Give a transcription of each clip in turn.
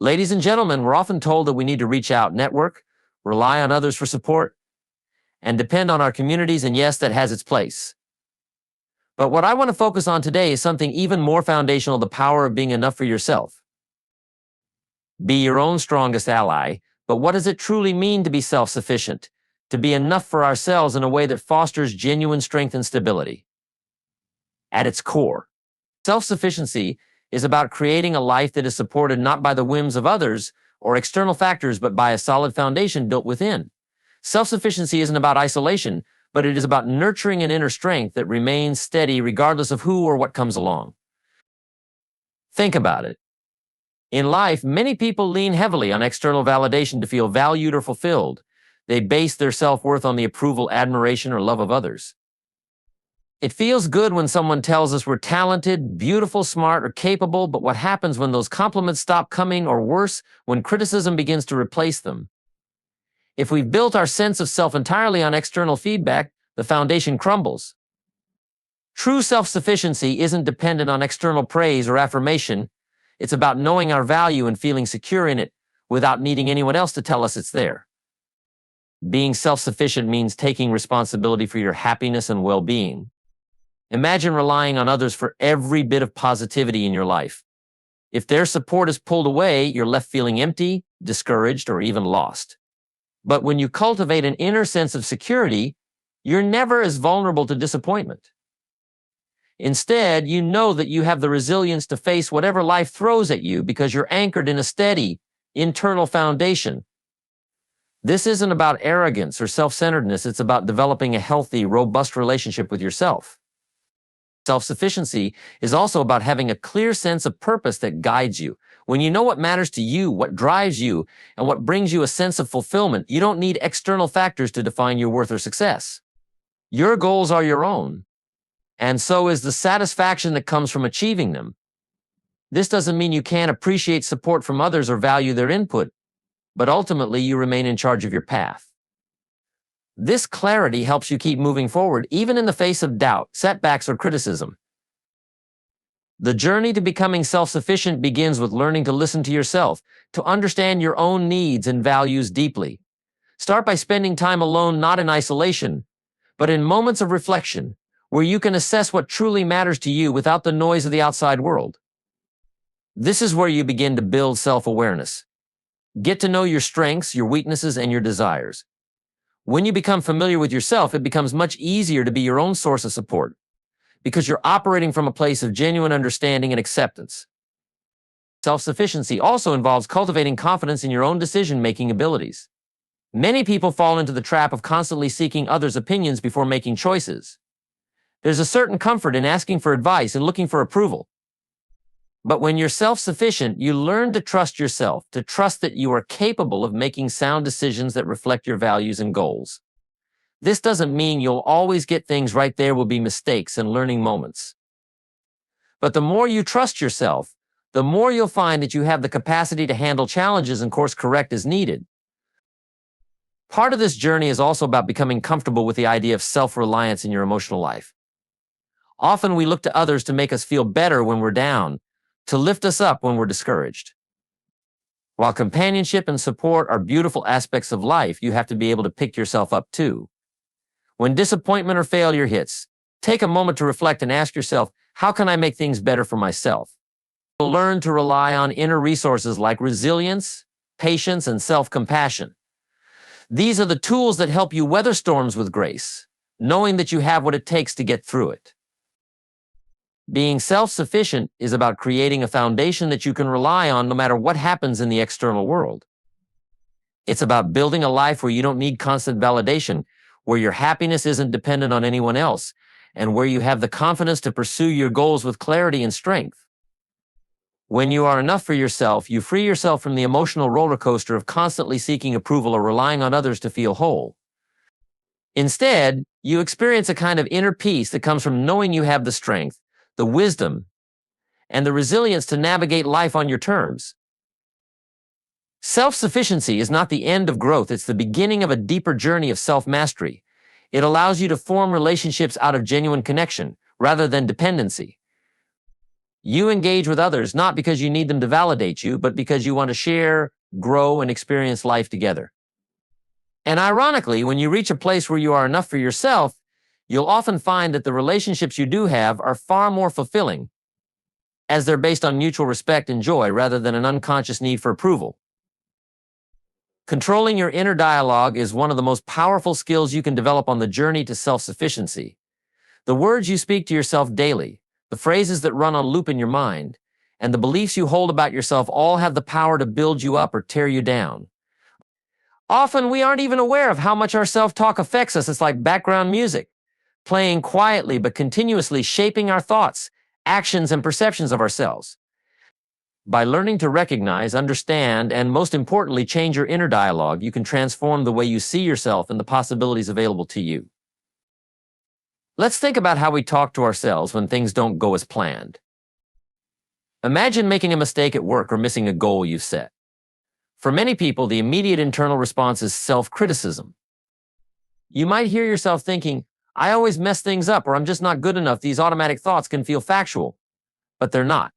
Ladies and gentlemen, we're often told that we need to reach out, network, rely on others for support, and depend on our communities, and yes, that has its place. But what I want to focus on today is something even more foundational: the power of being enough for yourself. Be your own strongest ally, but what does it truly mean to be self-sufficient? To be enough for ourselves in a way that fosters genuine strength and stability. At its core, self-sufficiency is about creating a life that is supported not by the whims of others or external factors, but by a solid foundation built within. Self-sufficiency isn't about isolation, but it is about nurturing an inner strength that remains steady regardless of who or what comes along. Think about it. In life, many people lean heavily on external validation to feel valued or fulfilled. They base their self-worth on the approval, admiration, or love of others. It feels good when someone tells us we're talented, beautiful, smart, or capable, but what happens when those compliments stop coming, or worse, when criticism begins to replace them? If we've built our sense of self entirely on external feedback, the foundation crumbles. True self-sufficiency isn't dependent on external praise or affirmation. It's about knowing our value and feeling secure in it without needing anyone else to tell us it's there. Being self-sufficient means taking responsibility for your happiness and well-being. Imagine relying on others for every bit of positivity in your life. If their support is pulled away, you're left feeling empty, discouraged, or even lost. But when you cultivate an inner sense of security, you're never as vulnerable to disappointment. Instead, you know that you have the resilience to face whatever life throws at you because you're anchored in a steady, internal foundation. This isn't about arrogance or self-centeredness. It's about developing a healthy, robust relationship with yourself. Self-sufficiency is also about having a clear sense of purpose that guides you. When you know what matters to you, what drives you, and what brings you a sense of fulfillment, you don't need external factors to define your worth or success. Your goals are your own, and so is the satisfaction that comes from achieving them. This doesn't mean you can't appreciate support from others or value their input, but ultimately you remain in charge of your path. This clarity helps you keep moving forward, even in the face of doubt, setbacks, or criticism. The journey to becoming self-sufficient begins with learning to listen to yourself, to understand your own needs and values deeply. Start by spending time alone, not in isolation, but in moments of reflection, where you can assess what truly matters to you without the noise of the outside world. This is where you begin to build self-awareness. Get to know your strengths, your weaknesses, and your desires. When you become familiar with yourself, it becomes much easier to be your own source of support, because you're operating from a place of genuine understanding and acceptance. Self-sufficiency also involves cultivating confidence in your own decision-making abilities. Many people fall into the trap of constantly seeking others' opinions before making choices. There's a certain comfort in asking for advice and looking for approval. But when you're self-sufficient, you learn to trust yourself, to trust that you are capable of making sound decisions that reflect your values and goals. This doesn't mean you'll always get things right. There will be mistakes and learning moments. But the more you trust yourself, the more you'll find that you have the capacity to handle challenges and course correct as needed. Part of this journey is also about becoming comfortable with the idea of self-reliance in your emotional life. Often we look to others to make us feel better when we're down, to lift us up when we're discouraged. While companionship and support are beautiful aspects of life, you have to be able to pick yourself up too. When disappointment or failure hits, take a moment to reflect and ask yourself, how can I make things better for myself? Learn to rely on inner resources like resilience, patience, and self-compassion. These are the tools that help you weather storms with grace, knowing that you have what it takes to get through it. Being self-sufficient is about creating a foundation that you can rely on no matter what happens in the external world. It's about building a life where you don't need constant validation, where your happiness isn't dependent on anyone else, and where you have the confidence to pursue your goals with clarity and strength. When you are enough for yourself, you free yourself from the emotional roller coaster of constantly seeking approval or relying on others to feel whole. Instead, you experience a kind of inner peace that comes from knowing you have the strength, the wisdom, and the resilience to navigate life on your terms. Self-sufficiency is not the end of growth. It's the beginning of a deeper journey of self-mastery. It allows you to form relationships out of genuine connection rather than dependency. You engage with others not because you need them to validate you, but because you want to share, grow, and experience life together. And ironically, when you reach a place where you are enough for yourself, you'll often find that the relationships you do have are far more fulfilling, as they're based on mutual respect and joy rather than an unconscious need for approval. Controlling your inner dialogue is one of the most powerful skills you can develop on the journey to self-sufficiency. The words you speak to yourself daily, the phrases that run on loop in your mind, and the beliefs you hold about yourself all have the power to build you up or tear you down. Often we aren't even aware of how much our self-talk affects us. It's like background music, playing quietly but continuously shaping our thoughts, actions, and perceptions of ourselves. By learning to recognize, understand, and most importantly, change your inner dialogue, you can transform the way you see yourself and the possibilities available to you. Let's think about how we talk to ourselves when things don't go as planned. Imagine making a mistake at work or missing a goal you've set. For many people, the immediate internal response is self-criticism. You might hear yourself thinking, I always mess things up, or I'm just not good enough. These automatic thoughts can feel factual, but they're not.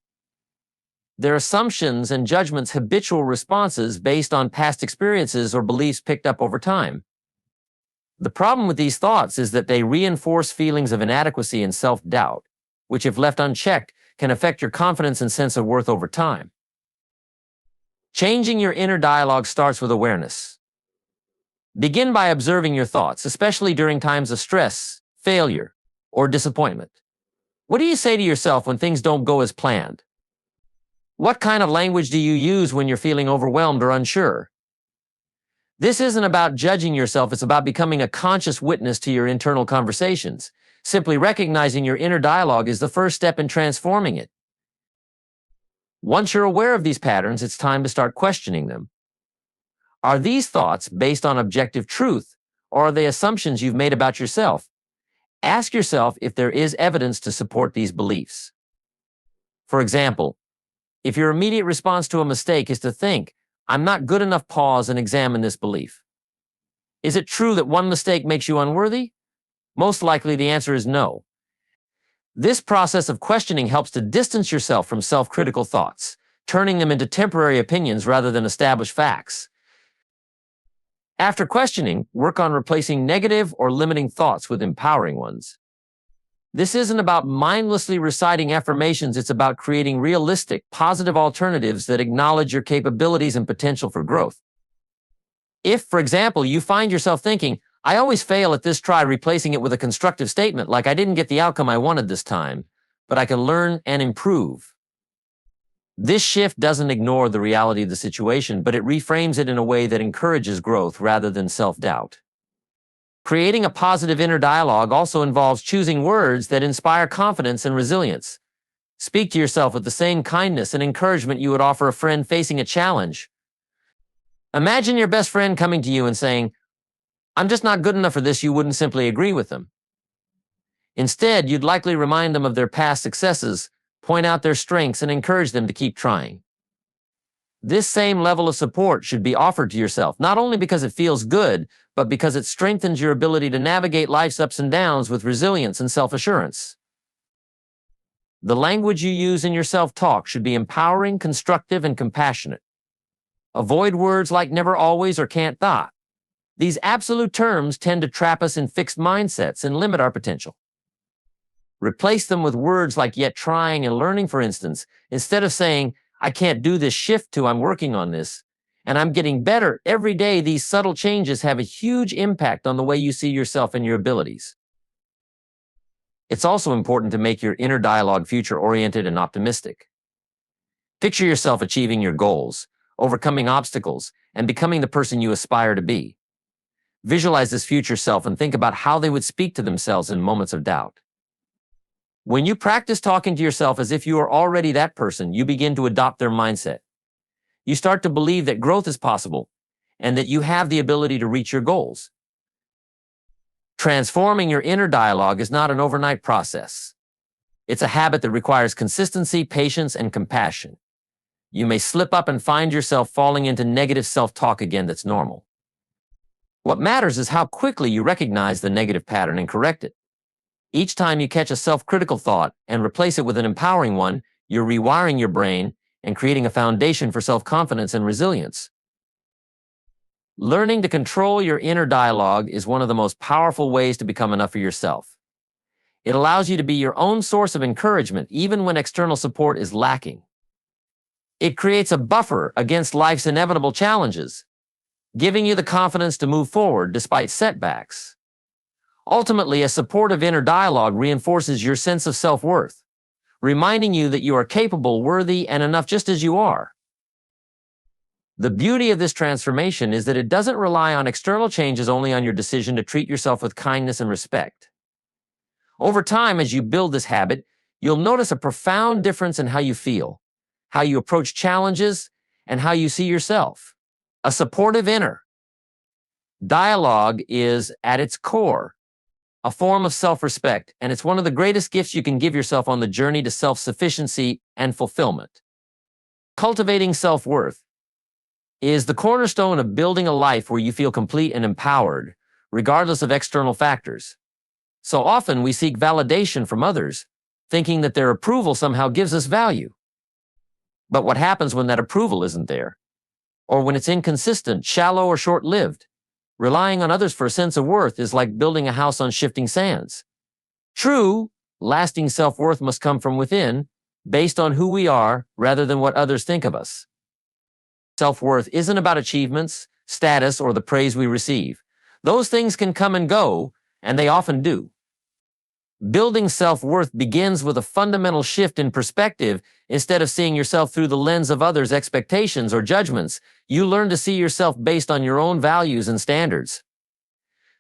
They're assumptions and judgments, habitual responses based on past experiences or beliefs picked up over time. The problem with these thoughts is that they reinforce feelings of inadequacy and self-doubt, which, if left unchecked, can affect your confidence and sense of worth over time. Changing your inner dialogue starts with awareness. Begin by observing your thoughts, especially during times of stress, failure, or disappointment. What do you say to yourself when things don't go as planned? What kind of language do you use when you're feeling overwhelmed or unsure? This isn't about judging yourself, it's about becoming a conscious witness to your internal conversations. Simply recognizing your inner dialogue is the first step in transforming it. Once you're aware of these patterns, it's time to start questioning them. Are these thoughts based on objective truth, or are they assumptions you've made about yourself? Ask yourself if there is evidence to support these beliefs. For example, if your immediate response to a mistake is to think, I'm not good enough, pause and examine this belief. Is it true that one mistake makes you unworthy? Most likely the answer is no. This process of questioning helps to distance yourself from self-critical thoughts, turning them into temporary opinions rather than established facts. After questioning, work on replacing negative or limiting thoughts with empowering ones. This isn't about mindlessly reciting affirmations, it's about creating realistic, positive alternatives that acknowledge your capabilities and potential for growth. If, for example, you find yourself thinking, I always fail at this, try replacing it with a constructive statement like, I didn't get the outcome I wanted this time, but I can learn and improve. This shift doesn't ignore the reality of the situation, but it reframes it in a way that encourages growth rather than self-doubt. Creating a positive inner dialogue also involves choosing words that inspire confidence and resilience. Speak to yourself with the same kindness and encouragement you would offer a friend facing a challenge. Imagine your best friend coming to you and saying, I'm just not good enough for this. You wouldn't simply agree with them. Instead, you'd likely remind them of their past successes, point out their strengths, and encourage them to keep trying. This same level of support should be offered to yourself, not only because it feels good, but because it strengthens your ability to navigate life's ups and downs with resilience and self-assurance. The language you use in your self-talk should be empowering, constructive, and compassionate. Avoid words like never, always, or can't, that. These absolute terms tend to trap us in fixed mindsets and limit our potential. Replace them with words like yet, trying, and learning, for instance. Instead of saying, I can't do this, shift to I'm working on this, and I'm getting better every day. These subtle changes have a huge impact on the way you see yourself and your abilities. It's also important to make your inner dialogue future-oriented and optimistic. Picture yourself achieving your goals, overcoming obstacles, and becoming the person you aspire to be. Visualize this future self and think about how they would speak to themselves in moments of doubt. When you practice talking to yourself as if you are already that person, you begin to adopt their mindset. You start to believe that growth is possible and that you have the ability to reach your goals. Transforming your inner dialogue is not an overnight process. It's a habit that requires consistency, patience, and compassion. You may slip up and find yourself falling into negative self-talk again. That's normal. What matters is how quickly you recognize the negative pattern and correct it. Each time you catch a self-critical thought and replace it with an empowering one, You're rewiring your brain and creating a foundation for self-confidence and resilience. Learning to control your inner dialogue is one of the most powerful ways to become enough for yourself. It allows you to be your own source of encouragement even when external support is lacking. It creates a buffer against life's inevitable challenges, giving you the confidence to move forward despite setbacks. Ultimately, a supportive inner dialogue reinforces your sense of self-worth, reminding you that you are capable, worthy, and enough just as you are. The beauty of this transformation is that it doesn't rely on external changes, only on your decision to treat yourself with kindness and respect. Over time, as you build this habit, you'll notice a profound difference in how you feel, how you approach challenges, and how you see yourself. A supportive inner dialogue is, at its core, a form of self-respect, and it's one of the greatest gifts you can give yourself on the journey to self-sufficiency and fulfillment. Cultivating self-worth is the cornerstone of building a life where you feel complete and empowered, regardless of external factors. So often we seek validation from others, thinking that their approval somehow gives us value. But what happens when that approval isn't there? Or when it's inconsistent, shallow, or short-lived? Relying on others for a sense of worth is like building a house on shifting sands. True, lasting self-worth must come from within, based on who we are rather than what others think of us. Self-worth isn't about achievements, status, or the praise we receive. Those things can come and go, and they often do. Building self-worth begins with a fundamental shift in perspective. Instead of seeing yourself through the lens of others' expectations or judgments, you learn to see yourself based on your own values and standards.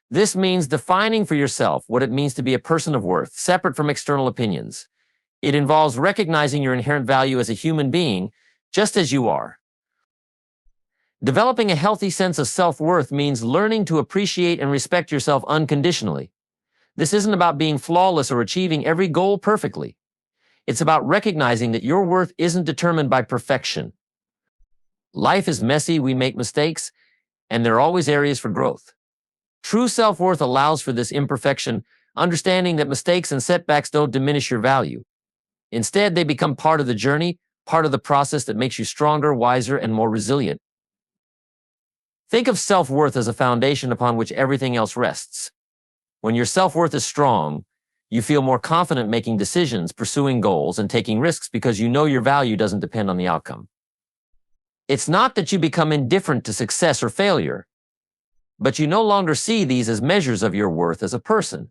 This means defining for yourself what it means to be a person of worth, separate from external opinions. It involves recognizing your inherent value as a human being, just as you are. Developing a healthy sense of self-worth means learning to appreciate and respect yourself unconditionally. This isn't about being flawless or achieving every goal perfectly. It's about recognizing that your worth isn't determined by perfection. Life is messy, we make mistakes, and there are always areas for growth. True self-worth allows for this imperfection, understanding that mistakes and setbacks don't diminish your value. Instead, they become part of the journey, part of the process that makes you stronger, wiser, and more resilient. Think of self-worth as a foundation upon which everything else rests. When your self-worth is strong, you feel more confident making decisions, pursuing goals, and taking risks because you know your value doesn't depend on the outcome. It's not that you become indifferent to success or failure, but you no longer see these as measures of your worth as a person.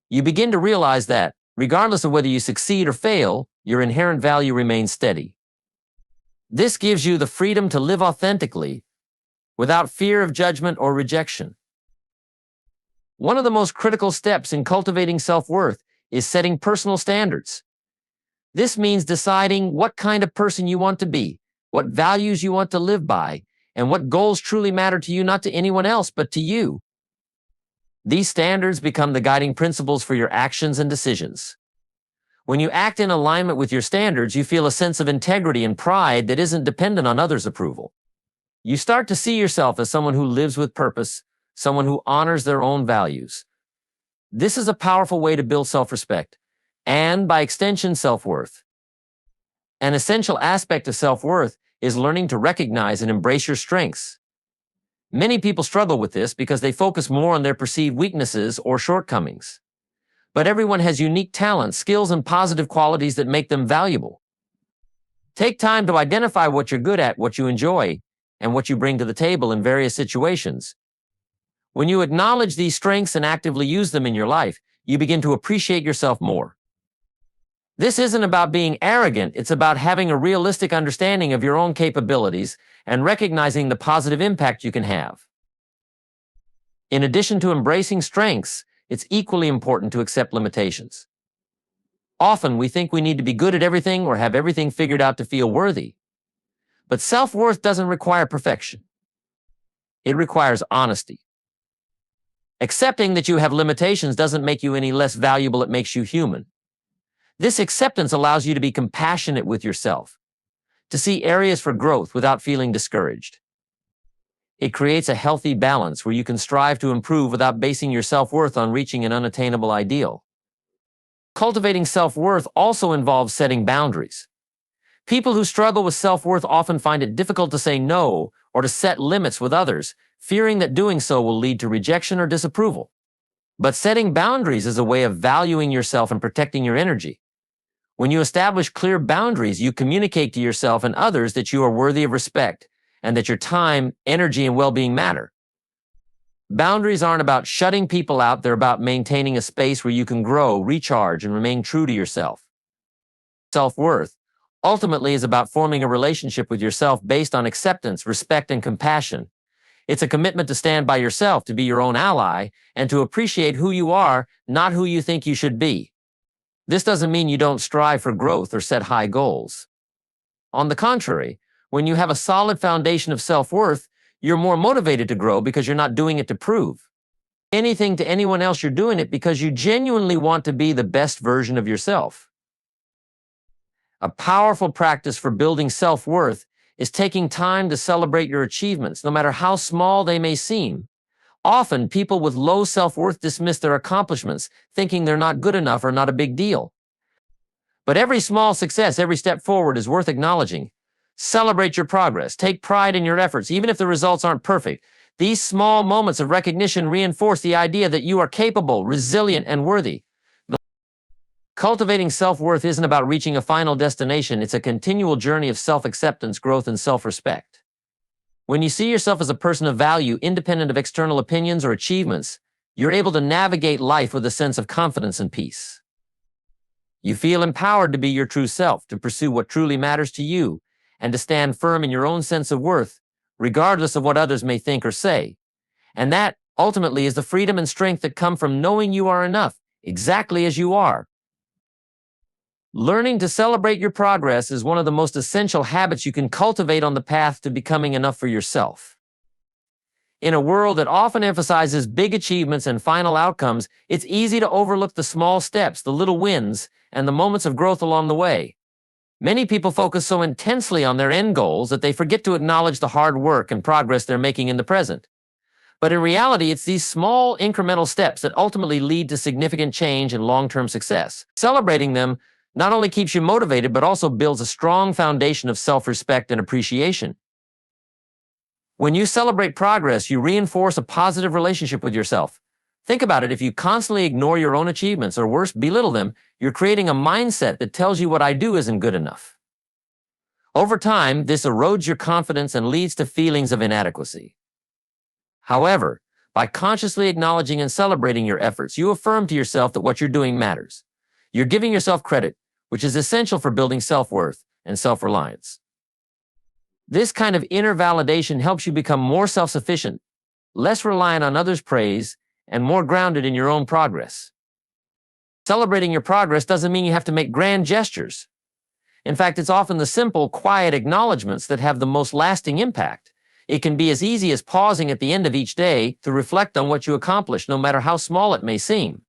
You begin to realize that, regardless of whether you succeed or fail, your inherent value remains steady. This gives you the freedom to live authentically, without fear of judgment or rejection. One of the most critical steps in cultivating self-worth is setting personal standards. This means deciding what kind of person you want to be, what values you want to live by, and what goals truly matter to you, not to anyone else, but to you. These standards become the guiding principles for your actions and decisions. When you act in alignment with your standards, you feel a sense of integrity and pride that isn't dependent on others' approval. You start to see yourself as someone who lives with purpose, someone who honors their own values. This is a powerful way to build self-respect, and by extension, self-worth. An essential aspect of self-worth is learning to recognize and embrace your strengths. Many people struggle with this because they focus more on their perceived weaknesses or shortcomings. But everyone has unique talents, skills, and positive qualities that make them valuable. Take time to identify what you're good at, what you enjoy, and what you bring to the table in various situations. When you acknowledge these strengths and actively use them in your life, you begin to appreciate yourself more. This isn't about being arrogant, it's about having a realistic understanding of your own capabilities and recognizing the positive impact you can have. In addition to embracing strengths, it's equally important to accept limitations. Often we think we need to be good at everything or have everything figured out to feel worthy. But self-worth doesn't require perfection. It requires honesty. Accepting that you have limitations doesn't make you any less valuable, it makes you human. This acceptance allows you to be compassionate with yourself, to see areas for growth without feeling discouraged. It creates a healthy balance where you can strive to improve without basing your self-worth on reaching an unattainable ideal. Cultivating self-worth also involves setting boundaries. People who struggle with self-worth often find it difficult to say no or to set limits with others, fearing that doing so will lead to rejection or disapproval. But setting boundaries is a way of valuing yourself and protecting your energy. When you establish clear boundaries, you communicate to yourself and others that you are worthy of respect and that your time, energy, and well-being matter. Boundaries aren't about shutting people out, they're about maintaining a space where you can grow, recharge, and remain true to yourself. Self-worth ultimately is about forming a relationship with yourself based on acceptance, respect, and compassion. It's a commitment to stand by yourself, to be your own ally, and to appreciate who you are, not who you think you should be. This doesn't mean you don't strive for growth or set high goals. On the contrary, when you have a solid foundation of self-worth, you're more motivated to grow because you're not doing it to prove anything to anyone else. You're doing it because you genuinely want to be the best version of yourself. A powerful practice for building self-worth is taking time to celebrate your achievements, no matter how small they may seem. Often, people with low self-worth dismiss their accomplishments, thinking they're not good enough or not a big deal. But every small success, every step forward is worth acknowledging. Celebrate your progress. Take pride in your efforts, even if the results aren't perfect. These small moments of recognition reinforce the idea that you are capable, resilient, and worthy. Cultivating self-worth isn't about reaching a final destination. It's a continual journey of self-acceptance, growth, and self-respect. When you see yourself as a person of value, independent of external opinions or achievements, you're able to navigate life with a sense of confidence and peace. You feel empowered to be your true self, to pursue what truly matters to you, and to stand firm in your own sense of worth, regardless of what others may think or say. And that, ultimately, is the freedom and strength that come from knowing you are enough, exactly as you are. Learning to celebrate your progress is one of the most essential habits you can cultivate on the path to becoming enough for yourself. In a world that often emphasizes big achievements and final outcomes, it's easy to overlook the small steps, the little wins, and the moments of growth along the way. Many people focus so intensely on their end goals that they forget to acknowledge the hard work and progress they're making in the present. But in reality, it's these small incremental steps that ultimately lead to significant change and long-term success. Celebrating them not only keeps you motivated, but also builds a strong foundation of self-respect and appreciation. When you celebrate progress, you reinforce a positive relationship with yourself. Think about it. If you constantly ignore your own achievements, or worse, belittle them, you're creating a mindset that tells you what I do isn't good enough. Over time, this erodes your confidence and leads to feelings of inadequacy. However, by consciously acknowledging and celebrating your efforts, you affirm to yourself that what you're doing matters. You're giving yourself credit, which is essential for building self-worth and self-reliance. This kind of inner validation helps you become more self-sufficient, less reliant on others' praise, and more grounded in your own progress. Celebrating your progress doesn't mean you have to make grand gestures. In fact, it's often the simple, quiet acknowledgments that have the most lasting impact. It can be as easy as pausing at the end of each day to reflect on what you accomplished, no matter how small it may seem.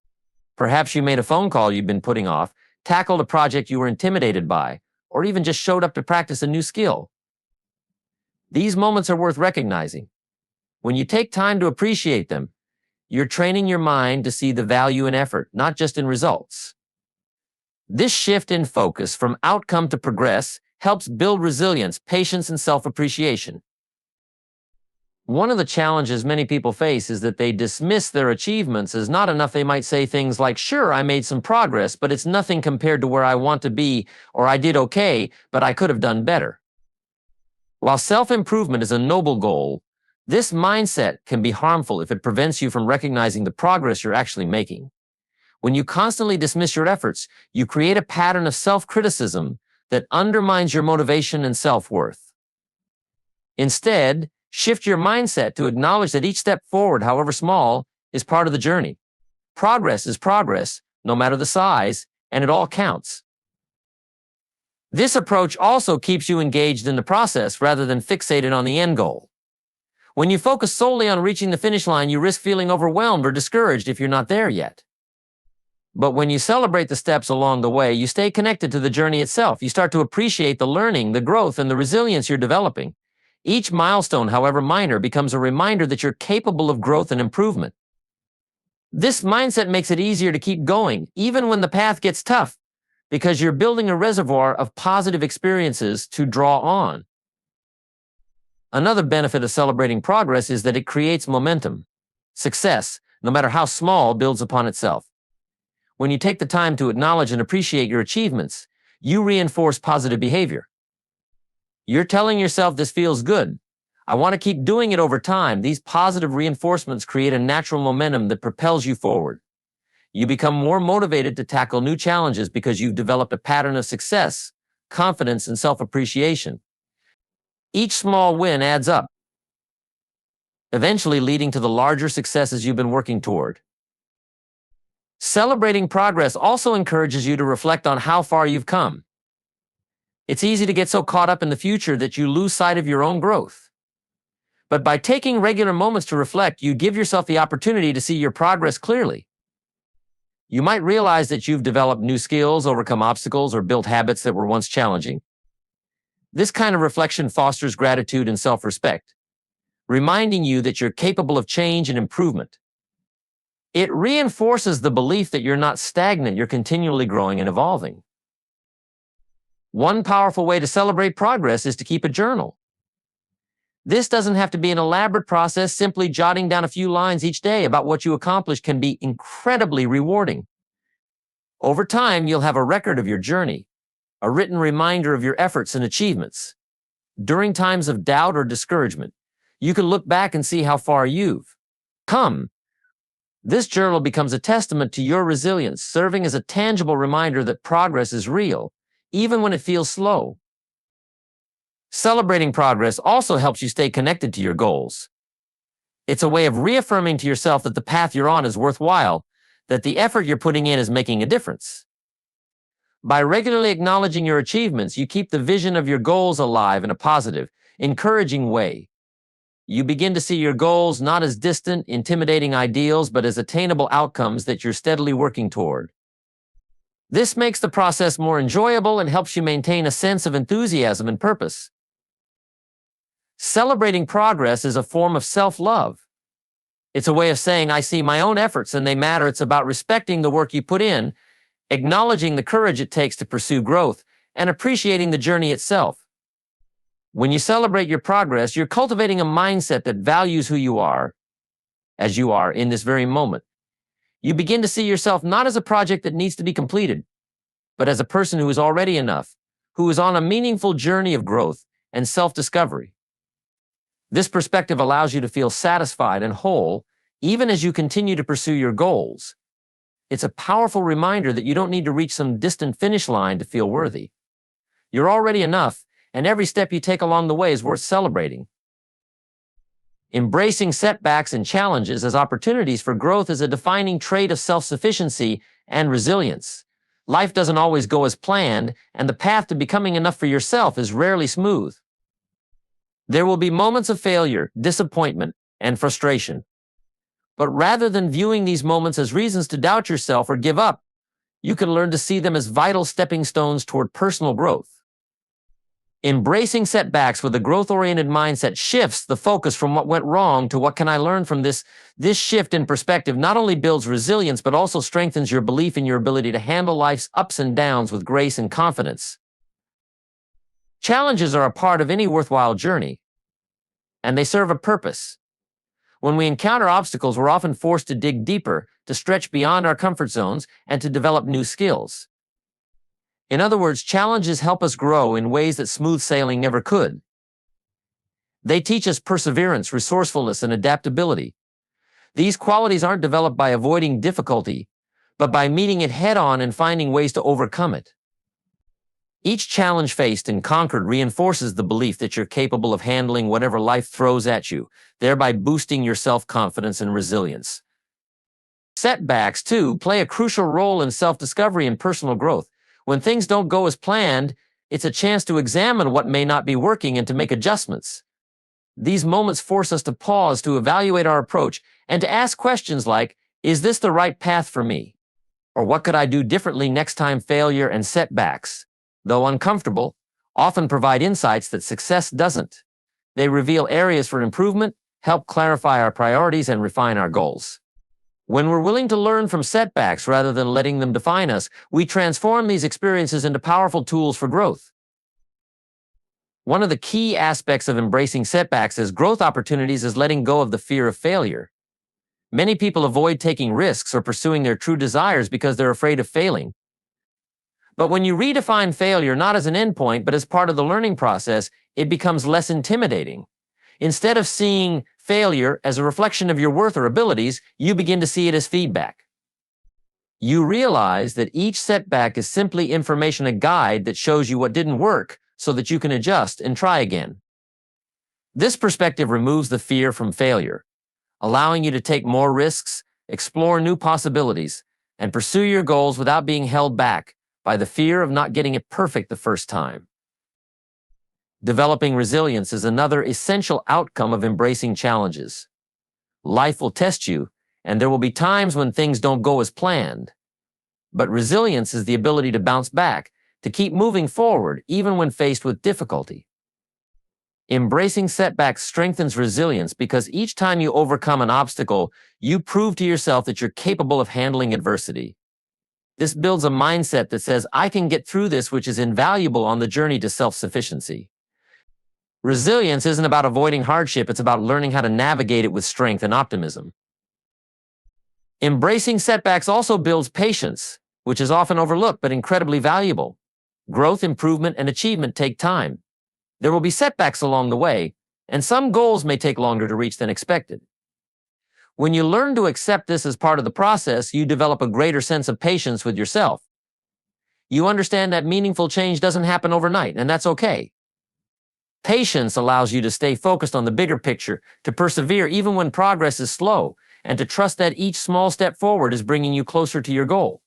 Perhaps you made a phone call you've been putting off, tackled a project you were intimidated by, or even just showed up to practice a new skill. These moments are worth recognizing. When you take time to appreciate them, you're training your mind to see the value in effort, not just in results. This shift in focus from outcome to progress helps build resilience, patience, and self-appreciation. One of the challenges many people face is that they dismiss their achievements as not enough. They might say things like, sure, I made some progress, but it's nothing compared to where I want to be, or I did okay, but I could have done better. While self-improvement is a noble goal, this mindset can be harmful if it prevents you from recognizing the progress you're actually making. When you constantly dismiss your efforts, you create a pattern of self-criticism that undermines your motivation and self-worth. Instead, shift your mindset to acknowledge that each step forward, however small, is part of the journey. Progress is progress, no matter the size, and it all counts. This approach also keeps you engaged in the process rather than fixated on the end goal. When you focus solely on reaching the finish line, you risk feeling overwhelmed or discouraged if you're not there yet. But when you celebrate the steps along the way, you stay connected to the journey itself. You start to appreciate the learning, the growth, and the resilience you're developing. Each milestone, however minor, becomes a reminder that you're capable of growth and improvement. This mindset makes it easier to keep going, even when the path gets tough. because you're building a reservoir of positive experiences to draw on. Another benefit of celebrating progress is that it creates momentum. Success, no matter how small, builds upon itself. When you take the time to acknowledge and appreciate your achievements, you reinforce positive behavior. You're telling yourself this feels good. I want to keep doing it over time. These positive reinforcements create a natural momentum that propels you forward. You become more motivated to tackle new challenges because you've developed a pattern of success, confidence, and self-appreciation. Each small win adds up, eventually leading to the larger successes you've been working toward. Celebrating progress also encourages you to reflect on how far you've come. It's easy to get so caught up in the future that you lose sight of your own growth. But by taking regular moments to reflect, you give yourself the opportunity to see your progress clearly. You might realize that you've developed new skills, overcome obstacles, or built habits that were once challenging. This kind of reflection fosters gratitude and self-respect, reminding you that you're capable of change and improvement. It reinforces the belief that you're not stagnant, you're continually growing and evolving. One powerful way to celebrate progress is to keep a journal. This doesn't have to be an elaborate process. Simply jotting down a few lines each day about what you accomplished can be incredibly rewarding. Over time, you'll have a record of your journey, a written reminder of your efforts and achievements. During times of doubt or discouragement, you can look back and see how far you've come. This journal becomes a testament to your resilience, serving as a tangible reminder that progress is real, even when it feels slow. Celebrating progress also helps you stay connected to your goals. It's a way of reaffirming to yourself that the path you're on is worthwhile, that the effort you're putting in is making a difference. By regularly acknowledging your achievements, you keep the vision of your goals alive in a positive, encouraging way. You begin to see your goals not as distant, intimidating ideals, but as attainable outcomes that you're steadily working toward. This makes the process more enjoyable and helps you maintain a sense of enthusiasm and purpose. Celebrating progress is a form of self-love. It's a way of saying, I see my own efforts and they matter. It's about respecting the work you put in, acknowledging the courage it takes to pursue growth, and appreciating the journey itself. When you celebrate your progress, you're cultivating a mindset that values who you are, as you are in this very moment. You begin to see yourself not as a project that needs to be completed, but as a person who is already enough, who is on a meaningful journey of growth and self-discovery. This perspective allows you to feel satisfied and whole, even as you continue to pursue your goals. It's a powerful reminder that you don't need to reach some distant finish line to feel worthy. You're already enough, and every step you take along the way is worth celebrating. Embracing setbacks and challenges as opportunities for growth is a defining trait of self-sufficiency and resilience. Life doesn't always go as planned, and the path to becoming enough for yourself is rarely smooth. There will be moments of failure, disappointment, and frustration. But rather than viewing these moments as reasons to doubt yourself or give up, you can learn to see them as vital stepping stones toward personal growth. Embracing setbacks with a growth-oriented mindset shifts the focus from what went wrong to what can I learn from this. This shift in perspective not only builds resilience, but also strengthens your belief in your ability to handle life's ups and downs with grace and confidence. Challenges are a part of any worthwhile journey, and they serve a purpose. When we encounter obstacles, we're often forced to dig deeper, to stretch beyond our comfort zones, and to develop new skills. In other words, challenges help us grow in ways that smooth sailing never could. They teach us perseverance, resourcefulness, and adaptability. These qualities aren't developed by avoiding difficulty, but by meeting it head-on and finding ways to overcome it. Each challenge faced and conquered reinforces the belief that you're capable of handling whatever life throws at you, thereby boosting your self-confidence and resilience. Setbacks, too, play a crucial role in self-discovery and personal growth. When things don't go as planned, it's a chance to examine what may not be working and to make adjustments. These moments force us to pause, to evaluate our approach, and to ask questions like, is this the right path for me? Or what could I do differently next time? Failure and setbacks, though uncomfortable, often provide insights that success doesn't. They reveal areas for improvement, help clarify our priorities, and refine our goals. When we're willing to learn from setbacks rather than letting them define us, we transform these experiences into powerful tools for growth. One of the key aspects of embracing setbacks as growth opportunities is letting go of the fear of failure. Many people avoid taking risks or pursuing their true desires because they're afraid of failing. But when you redefine failure not as an endpoint but as part of the learning process, it becomes less intimidating. Instead of seeing failure as a reflection of your worth or abilities, you begin to see it as feedback. You realize that each setback is simply information, a guide that shows you what didn't work so that you can adjust and try again. This perspective removes the fear from failure, allowing you to take more risks, explore new possibilities, and pursue your goals without being held back by the fear of not getting it perfect the first time. Developing resilience is another essential outcome of embracing challenges. Life will test you, and there will be times when things don't go as planned. But resilience is the ability to bounce back, to keep moving forward even when faced with difficulty. Embracing setbacks strengthens resilience because each time you overcome an obstacle, you prove to yourself that you're capable of handling adversity. This builds a mindset that says, I can get through this, which is invaluable on the journey to self-sufficiency. Resilience isn't about avoiding hardship, it's about learning how to navigate it with strength and optimism. Embracing setbacks also builds patience, which is often overlooked but incredibly valuable. Growth, improvement, and achievement take time. There will be setbacks along the way, and some goals may take longer to reach than expected. When you learn to accept this as part of the process, you develop a greater sense of patience with yourself. You understand that meaningful change doesn't happen overnight, and that's okay. Patience allows you to stay focused on the bigger picture, to persevere even when progress is slow, and to trust that each small step forward is bringing you closer to your goal.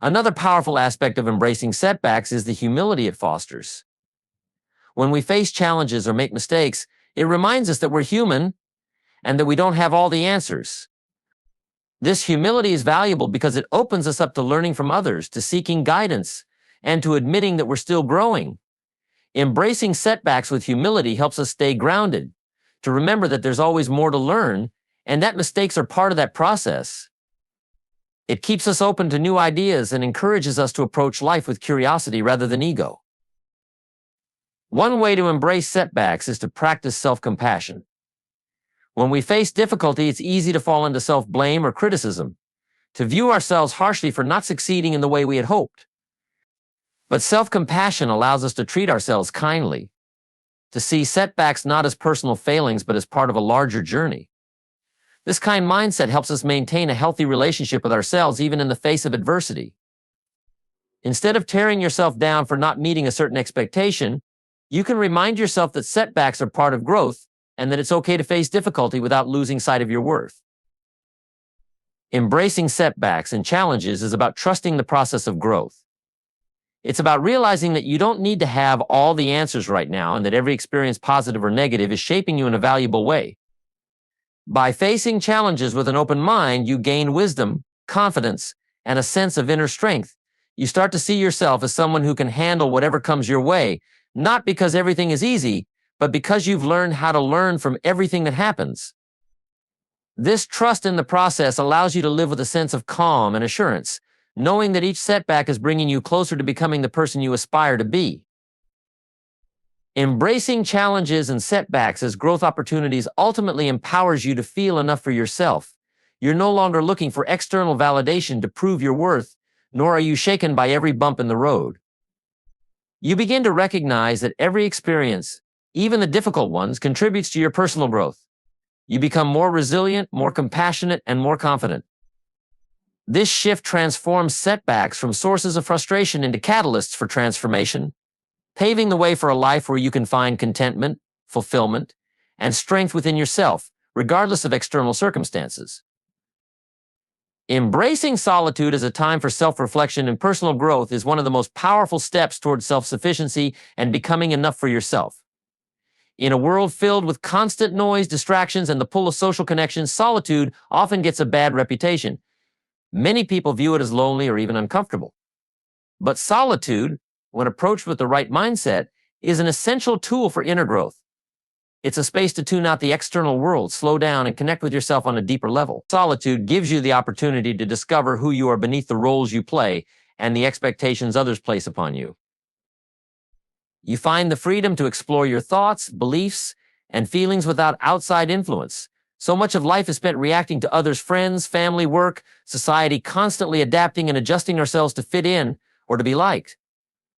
Another powerful aspect of embracing setbacks is the humility it fosters. When we face challenges or make mistakes, it reminds us that we're human and that we don't have all the answers. This humility is valuable because it opens us up to learning from others, to seeking guidance, and to admitting that we're still growing. Embracing setbacks with humility helps us stay grounded, to remember that there's always more to learn and that mistakes are part of that process. It keeps us open to new ideas and encourages us to approach life with curiosity rather than ego. One way to embrace setbacks is to practice self-compassion. When we face difficulty, it's easy to fall into self-blame or criticism, to view ourselves harshly for not succeeding in the way we had hoped. But self-compassion allows us to treat ourselves kindly, to see setbacks not as personal failings but as part of a larger journey. This kind mindset helps us maintain a healthy relationship with ourselves even in the face of adversity. Instead of tearing yourself down for not meeting a certain expectation, you can remind yourself that setbacks are part of growth and that it's okay to face difficulty without losing sight of your worth. Embracing setbacks and challenges is about trusting the process of growth. It's about realizing that you don't need to have all the answers right now and that every experience, positive or negative, is shaping you in a valuable way. By facing challenges with an open mind, you gain wisdom, confidence, and a sense of inner strength. You start to see yourself as someone who can handle whatever comes your way, not because everything is easy, but because you've learned how to learn from everything that happens. This trust in the process allows you to live with a sense of calm and assurance, knowing that each setback is bringing you closer to becoming the person you aspire to be. Embracing challenges and setbacks as growth opportunities ultimately empowers you to feel enough for yourself. You're no longer looking for external validation to prove your worth, nor are you shaken by every bump in the road. You begin to recognize that every experience, even the difficult ones, contributes to your personal growth. You become more resilient, more compassionate, and more confident. This shift transforms setbacks from sources of frustration into catalysts for transformation, paving the way for a life where you can find contentment, fulfillment, and strength within yourself, regardless of external circumstances. Embracing solitude as a time for self-reflection and personal growth is one of the most powerful steps towards self-sufficiency and becoming enough for yourself. In a world filled with constant noise, distractions, and the pull of social connections, solitude often gets a bad reputation. Many people view it as lonely or even uncomfortable. But solitude, when approached with the right mindset, is an essential tool for inner growth. It's a space to tune out the external world, slow down, and connect with yourself on a deeper level. Solitude gives you the opportunity to discover who you are beneath the roles you play and the expectations others place upon you. You find the freedom to explore your thoughts, beliefs, and feelings without outside influence. So much of life is spent reacting to others' friends, family, work, society, constantly adapting and adjusting ourselves to fit in or to be liked.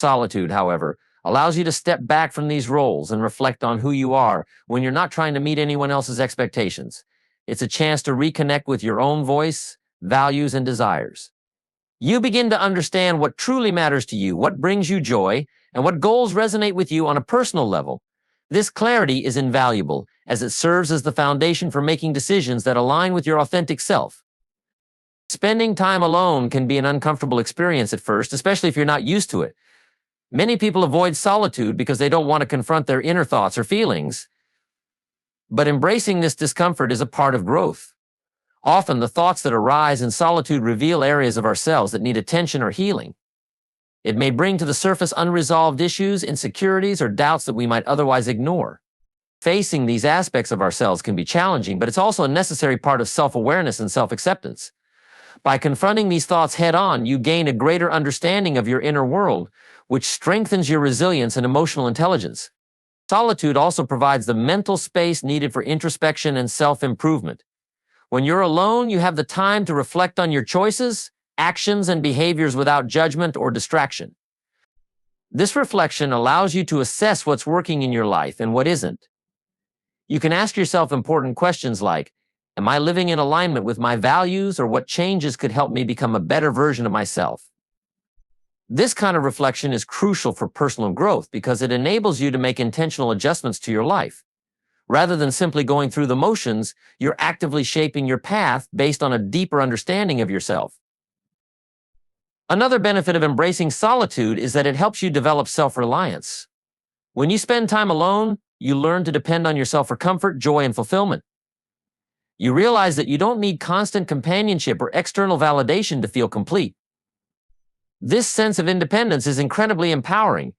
Solitude, however, allows you to step back from these roles and reflect on who you are when you're not trying to meet anyone else's expectations. It's a chance to reconnect with your own voice, values, and desires. You begin to understand what truly matters to you, what brings you joy, and what goals resonate with you on a personal level. This clarity is invaluable, as it serves as the foundation for making decisions that align with your authentic self. Spending time alone can be an uncomfortable experience at first, especially if you're not used to it. Many people avoid solitude because they don't want to confront their inner thoughts or feelings. But embracing this discomfort is a part of growth. Often, the thoughts that arise in solitude reveal areas of ourselves that need attention or healing. It may bring to the surface unresolved issues, insecurities, or doubts that we might otherwise ignore. Facing these aspects of ourselves can be challenging, but it's also a necessary part of self-awareness and self-acceptance. By confronting these thoughts head-on, you gain a greater understanding of your inner world, which strengthens your resilience and emotional intelligence. Solitude also provides the mental space needed for introspection and self-improvement. When you're alone, you have the time to reflect on your choices, actions, and behaviors without judgment or distraction. This reflection allows you to assess what's working in your life and what isn't. You can ask yourself important questions like, am I living in alignment with my values, or what changes could help me become a better version of myself? This kind of reflection is crucial for personal growth because it enables you to make intentional adjustments to your life. Rather than simply going through the motions, you're actively shaping your path based on a deeper understanding of yourself. Another benefit of embracing solitude is that it helps you develop self-reliance. When you spend time alone, you learn to depend on yourself for comfort, joy, and fulfillment. You realize that you don't need constant companionship or external validation to feel complete. This sense of independence is incredibly empowering.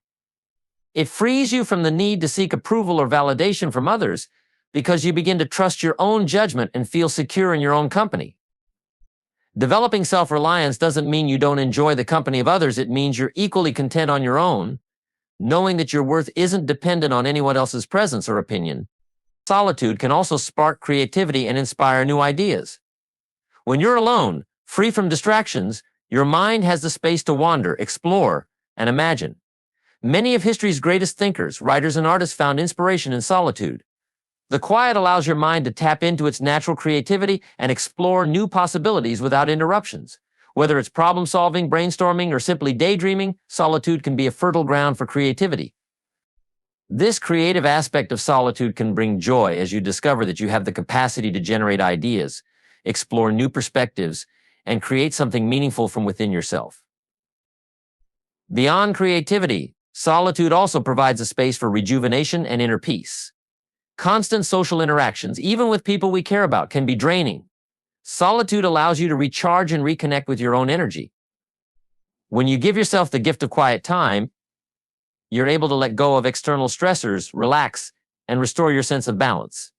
It frees you from the need to seek approval or validation from others because you begin to trust your own judgment and feel secure in your own company. Developing self-reliance doesn't mean you don't enjoy the company of others. It means you're equally content on your own, knowing that your worth isn't dependent on anyone else's presence or opinion. Solitude can also spark creativity and inspire new ideas. When you're alone, free from distractions, your mind has the space to wander, explore, and imagine. Many of history's greatest thinkers, writers, and artists found inspiration in solitude. The quiet allows your mind to tap into its natural creativity and explore new possibilities without interruptions. Whether it's problem-solving, brainstorming, or simply daydreaming, solitude can be a fertile ground for creativity. This creative aspect of solitude can bring joy as you discover that you have the capacity to generate ideas, explore new perspectives, and create something meaningful from within yourself. Beyond creativity, solitude also provides a space for rejuvenation and inner peace. Constant social interactions, even with people we care about, can be draining. Solitude allows you to recharge and reconnect with your own energy. When you give yourself the gift of quiet time, you're able to let go of external stressors, relax, and restore your sense of balance.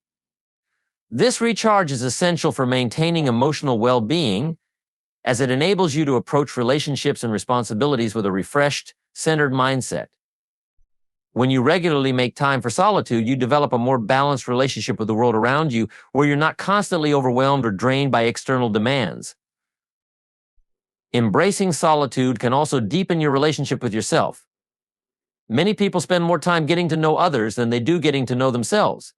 This recharge is essential for maintaining emotional well-being, as it enables you to approach relationships and responsibilities with a refreshed, centered mindset. When you regularly make time for solitude, you develop a more balanced relationship with the world around you, where you're not constantly overwhelmed or drained by external demands. Embracing solitude can also deepen your relationship with yourself. Many people spend more time getting to know others than they do getting to know themselves.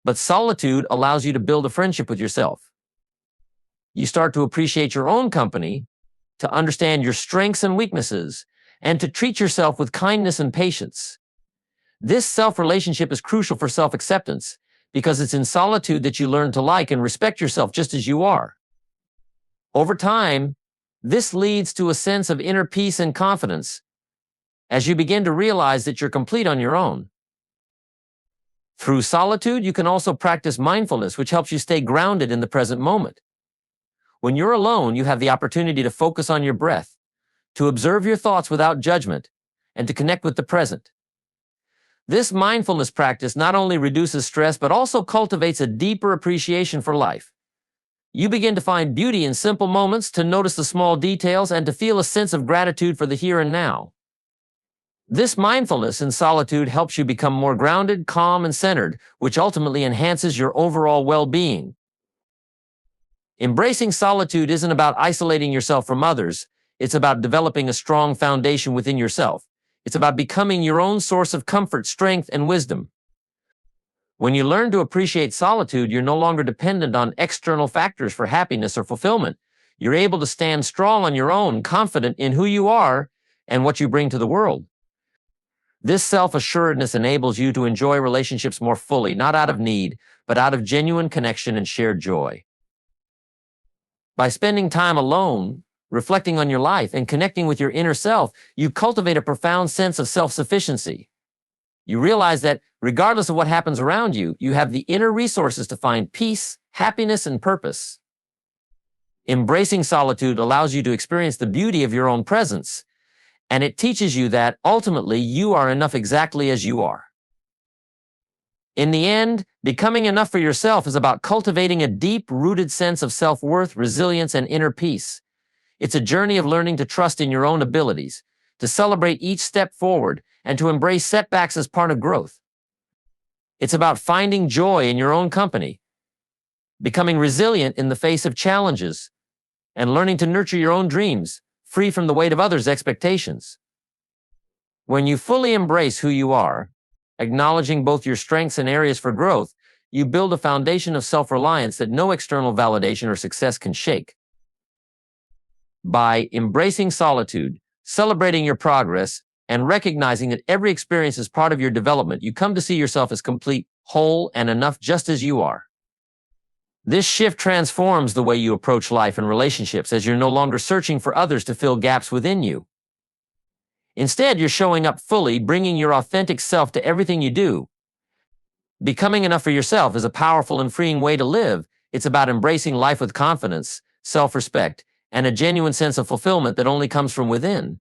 But solitude allows you to build a friendship with yourself. You start to appreciate your own company, to understand your strengths and weaknesses, and to treat yourself with kindness and patience. This self-relationship is crucial for self-acceptance because it's in solitude that you learn to like and respect yourself just as you are. Over time, this leads to a sense of inner peace and confidence as you begin to realize that you're complete on your own. Through solitude, you can also practice mindfulness, which helps you stay grounded in the present moment. When you're alone, you have the opportunity to focus on your breath, to observe your thoughts without judgment, and to connect with the present. This mindfulness practice not only reduces stress, but also cultivates a deeper appreciation for life. You begin to find beauty in simple moments, to notice the small details, and to feel a sense of gratitude for the here and now. This mindfulness in solitude helps you become more grounded, calm, and centered, which ultimately enhances your overall well-being. Embracing solitude isn't about isolating yourself from others. It's about developing a strong foundation within yourself. It's about becoming your own source of comfort, strength, and wisdom. When you learn to appreciate solitude, you're no longer dependent on external factors for happiness or fulfillment. You're able to stand strong on your own, confident in who you are and what you bring to the world. This self-assuredness enables you to enjoy relationships more fully, not out of need, but out of genuine connection and shared joy. By spending time alone, reflecting on your life, and connecting with your inner self, you cultivate a profound sense of self-sufficiency. You realize that regardless of what happens around you, you have the inner resources to find peace, happiness, and purpose. Embracing solitude allows you to experience the beauty of your own presence, and it teaches you that ultimately you are enough exactly as you are. In the end, becoming enough for yourself is about cultivating a deep-rooted sense of self-worth, resilience, and inner peace. It's a journey of learning to trust in your own abilities, to celebrate each step forward, and to embrace setbacks as part of growth. It's about finding joy in your own company, becoming resilient in the face of challenges, and learning to nurture your own dreams, free from the weight of others' expectations. When you fully embrace who you are, acknowledging both your strengths and areas for growth, you build a foundation of self-reliance that no external validation or success can shake. By embracing solitude, celebrating your progress, and recognizing that every experience is part of your development, you come to see yourself as complete, whole, and enough just as you are. This shift transforms the way you approach life and relationships, as you're no longer searching for others to fill gaps within you. Instead, you're showing up fully, bringing your authentic self to everything you do. Becoming enough for yourself is a powerful and freeing way to live. It's about embracing life with confidence, self-respect, and a genuine sense of fulfillment that only comes from within.